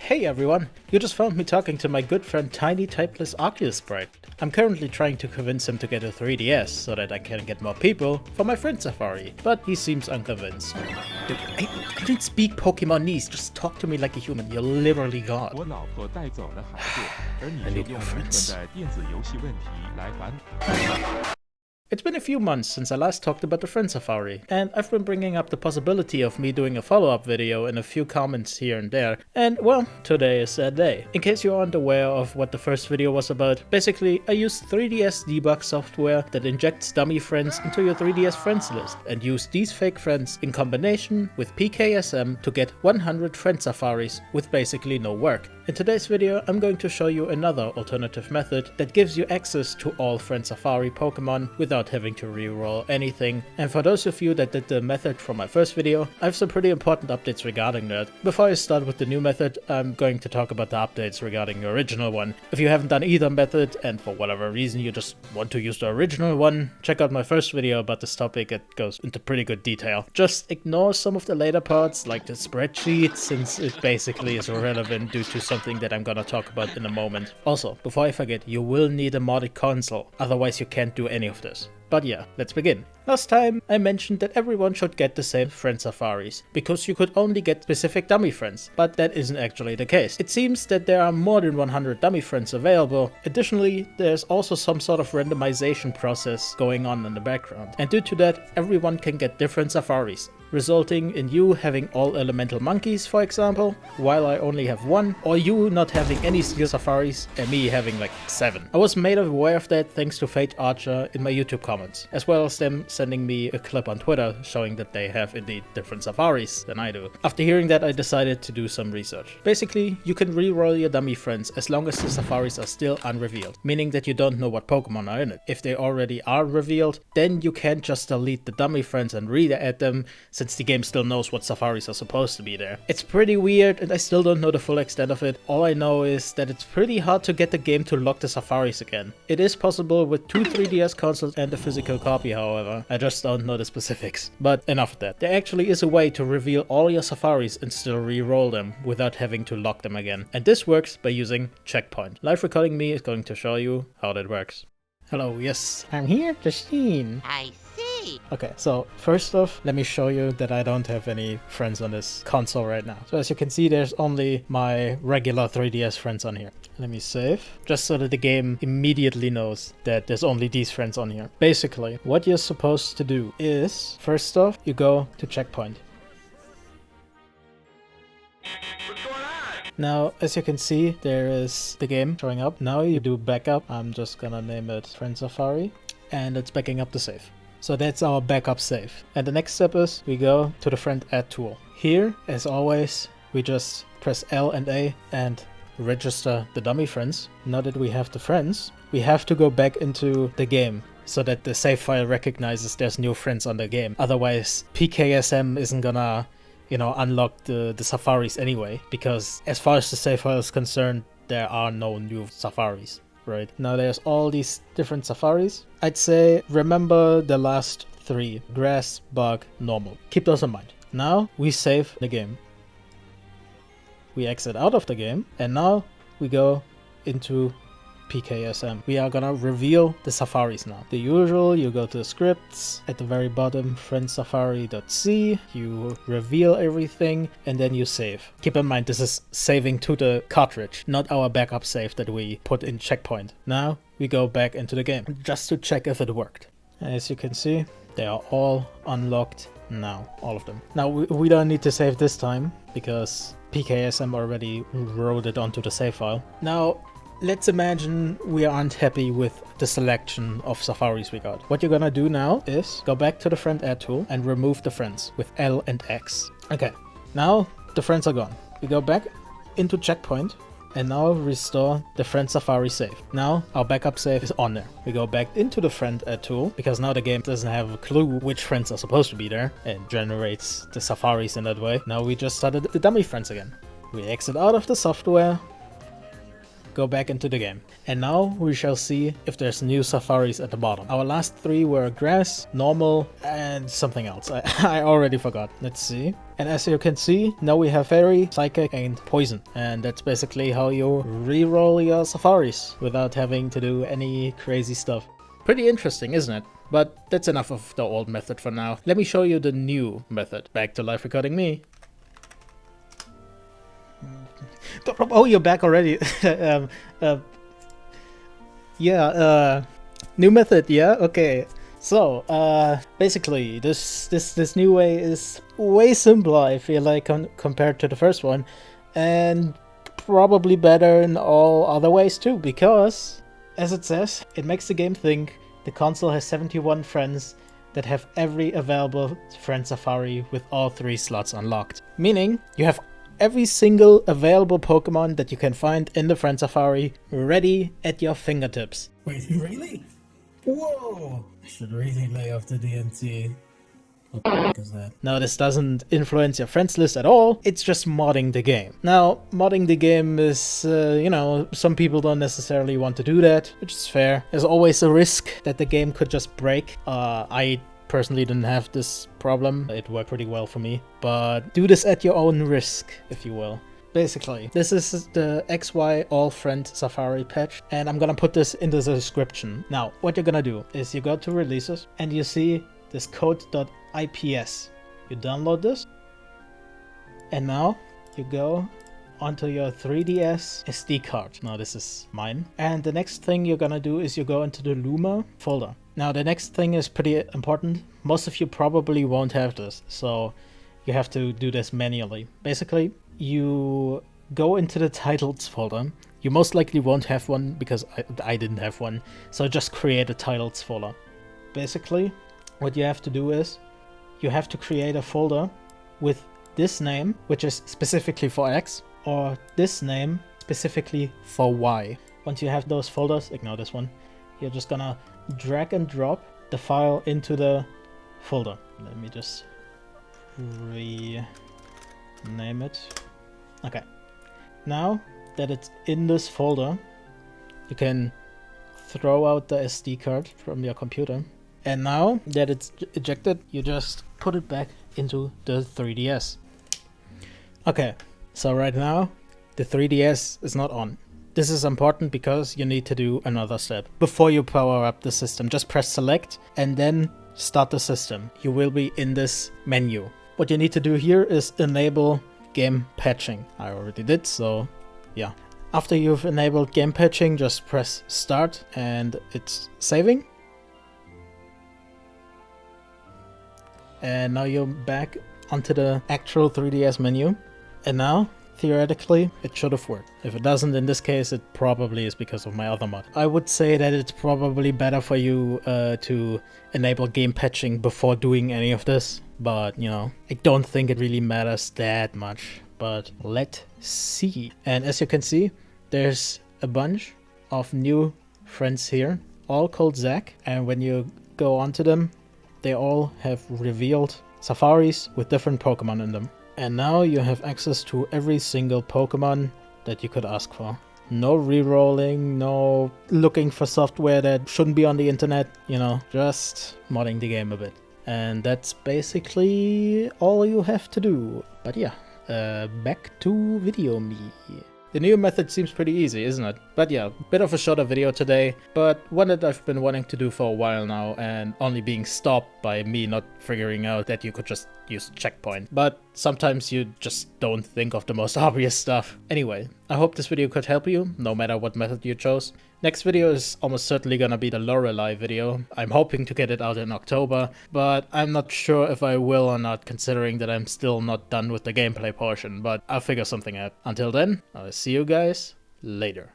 Hey everyone, you just found me talking to my good friend Tiny Typeless Oculus Sprite. I'm currently trying to convince him to get a 3DS so that I can get more people for my friend Safari, but he seems unconvinced. Dude, I didn't speak Pokemonese, just talk to me like a human, you're literally God. 我老婆带走了孩子，而你 I 却 need 用 more 愚 friends. 蠢的电子游戏问题来烦。 It's been a few months since I last talked about the Friend Safari, and I've been bringing up the possibility of me doing a follow-up video in a few comments here and there, and well, today is that day. In case you aren't aware of what the first video was about, basically I use 3DS debug software that injects dummy friends into your 3DS friends list, and use these fake friends in combination with PKSM to get 100 Friend Safaris with basically no work. In today's video, I'm going to show you another alternative method that gives you access to all Friend Safari Pokemon without having to reroll anything. And for those of you that did the method from my first video, I have some pretty important updates regarding that. Before I start with the new method, I'm going to talk about the updates regarding the original one. If you haven't done either method, and for whatever reason you just want to use the original one, check out my first video about this topic, it goes into pretty good detail. Just ignore some of the later parts, like the spreadsheet, since it basically is irrelevant due to something that I'm gonna talk about in a moment. Also, before I forget, you will need a modded console, otherwise you can't do any of this. But yeah, let's begin. Last time I mentioned that everyone should get the same friend safaris, because you could only get specific dummy friends, but that isn't actually the case. It seems that there are more than 100 dummy friends available. Additionally, there's also some sort of randomization process going on in the background, and due to that, everyone can get different safaris, resulting in you having all elemental monkeys, for example, while I only have one, or you not having any skill safaris and me having like 7. I was made aware of that thanks to Fate Archer in my YouTube comments, as well as them sending me a clip on Twitter showing that they have indeed different safaris than I do. After hearing that, I decided to do some research. Basically, you can reroll your dummy friends as long as the safaris are still unrevealed, meaning that you don't know what Pokemon are in it. If they already are revealed, then you can't just delete the dummy friends and re-add them, since the game still knows what safaris are supposed to be there. It's pretty weird and I still don't know the full extent of it. All I know is that it's pretty hard to get the game to lock the safaris again. It is possible with 2 3DS consoles and a physical copy, however. I just don't know the specifics. But enough of that. There actually is a way to reveal all your safaris and still re-roll them without having to lock them again. And this works by using Checkpoint. Live recording me is going to show you how that works. Hello, yes, I'm here, Justine. I see. Okay, so first off, let me show you that I don't have any friends on this console right now. So as you can see, there's only my regular 3DS friends on here. Let me save, just so that the game immediately knows that there's only these friends on here. Basically, what you're supposed to do is, first off, you go to Checkpoint. Now, as you can see, there is the game showing up. Now you do backup. I'm just gonna name it Friend Safari, and it's backing up the save. So that's our backup save. And the next step is we go to the friend add tool. Here, as always, we just press L and A and register the dummy friends. Now that we have the friends, we have to go back into the game so that the save file recognizes there's new friends on the game. Otherwise, PKSM isn't gonna, you know, unlock the safaris anyway, because as far as the save file is concerned, there are no new safaris. Right, now there's all these different safaris. I'd say remember the last 3: grass, bug, normal. Keep those in mind. Now we save the game. We exit out of the game, and now we go into PKSM. We are gonna reveal the safaris now. The usual, you go to the scripts, at the very bottom, friendsafari.c, you reveal everything, and then you save. Keep in mind, this is saving to the cartridge, not our backup save that we put in Checkpoint. Now we go back into the game, just to check if it worked. As you can see, they are all unlocked now, all of them. Now we don't need to save this time, because PKSM already wrote it onto the save file. Now, let's imagine we aren't happy with the selection of safaris we got. What you're gonna do now is go back to the friend add tool and remove the friends with L and X. Okay, now the friends are gone. We go back into Checkpoint and now restore the friend safari save. Now our backup save is on there. We go back into the friend add tool, because now the game doesn't have a clue which friends are supposed to be there and generates the safaris in that way. Now we just started the dummy friends again. We exit out of the software, go back into the game. And now we shall see if there's new safaris at the bottom. Our last 3 were grass, normal, and something else. I already forgot. Let's see. And as you can see, now we have Fairy, Psychic, and Poison. And that's basically how you reroll your Safaris without having to do any crazy stuff. Pretty interesting, isn't it? But that's enough of the old method for now. Let me show you the new method. Back to live recording me. Oh, you're back already. New method, yeah? Okay. So, basically, this new way is way simpler, I feel like, compared to the first one. And probably better in all other ways too, because, as it says, it makes the game think the console has 71 friends that have every available friend Safari with all 3 slots unlocked. Meaning, you have every single available Pokemon that you can find in the friend Safari ready at your fingertips. Wait, really? Whoa! I should really lay off the DNC. What the heck is that? Now, this doesn't influence your friends list at all, it's just modding the game. Now, modding the game is, you know, some people don't necessarily want to do that, which is fair. There's always a risk that the game could just break. I personally didn't have this problem, it worked pretty well for me. But do this at your own risk, if you will. Basically, this is the XY All Friend Safari patch, and I'm gonna put this in the description. Now, what you're gonna do is you go to releases, and you see this code.ips. You download this, and now you go onto your 3DS SD card. Now this is mine. And the next thing you're gonna do is you go into the Luma folder. Now the next thing is pretty important. Most of you probably won't have this, so you have to do this manually. Basically, you go into the titles folder. You most likely won't have one because I didn't have one, so just create a titles folder. Basically, what you have to do is you have to create a folder with this name, which is specifically for X, or this name specifically for Y. Once you have those folders, ignore this one, you're just gonna drag and drop the file into the folder. Let me just rename it. Okay. Now that it's in this folder, you can throw out the SD card from your computer. And now that it's ejected, you just put it back into the 3DS. Okay, so right now the 3DS is not on. This is important because you need to do another step. Before you power up the system, just press select and then start the system. You will be in this menu. What you need to do here is enable game patching. I already did, so yeah. After you've enabled game patching, just press start and it's saving. And now you're back onto the actual 3DS menu. And now, theoretically, it should have worked. If it doesn't, in this case, it probably is because of my other mod. I would say that it's probably better for you to enable game patching before doing any of this. But, you know, I don't think it really matters that much. But let's see. And as you can see, there's a bunch of new friends here, all called Zack. And when you go onto them, they all have revealed safaris with different Pokemon in them. And now you have access to every single Pokemon that you could ask for. No rerolling, no looking for software that shouldn't be on the internet, you know, just modding the game a bit. And that's basically all you have to do. But yeah, back to video me. The new method seems pretty easy, isn't it? But yeah, bit of a shorter video today, but one that I've been wanting to do for a while now and only being stopped by me not figuring out that you could just use checkpoint. But sometimes you just don't think of the most obvious stuff. Anyway, I hope this video could help you, no matter what method you chose. Next video is almost certainly gonna be the Lorelei video. I'm hoping to get it out in October, but I'm not sure if I will or not, considering that I'm still not done with the gameplay portion, but I'll figure something out. Until then, I'll see you guys later.